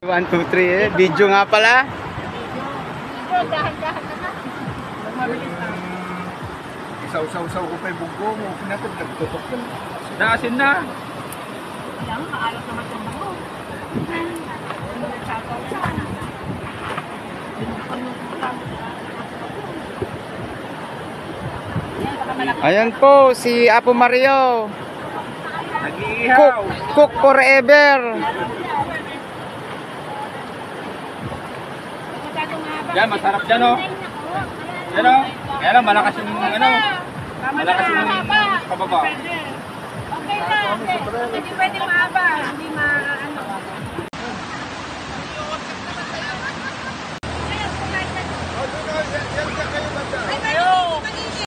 1, 2, 3 eh. Video nga pala. Dahan-dahan na. Isaw-saw-saw ko pa yung bugo mo. Pinatod, nagtutok yun. Naasin na. Alam, maalat naman yung mga. Ayan po, si Apo Mario. Nag-iihaw. Cook forever. Yan, masarap dyan o. Yan o. Kaya lang, malakas yung ano. Malakas yung kababa. Okay na. Hindi pwede maaba. Hindi maano.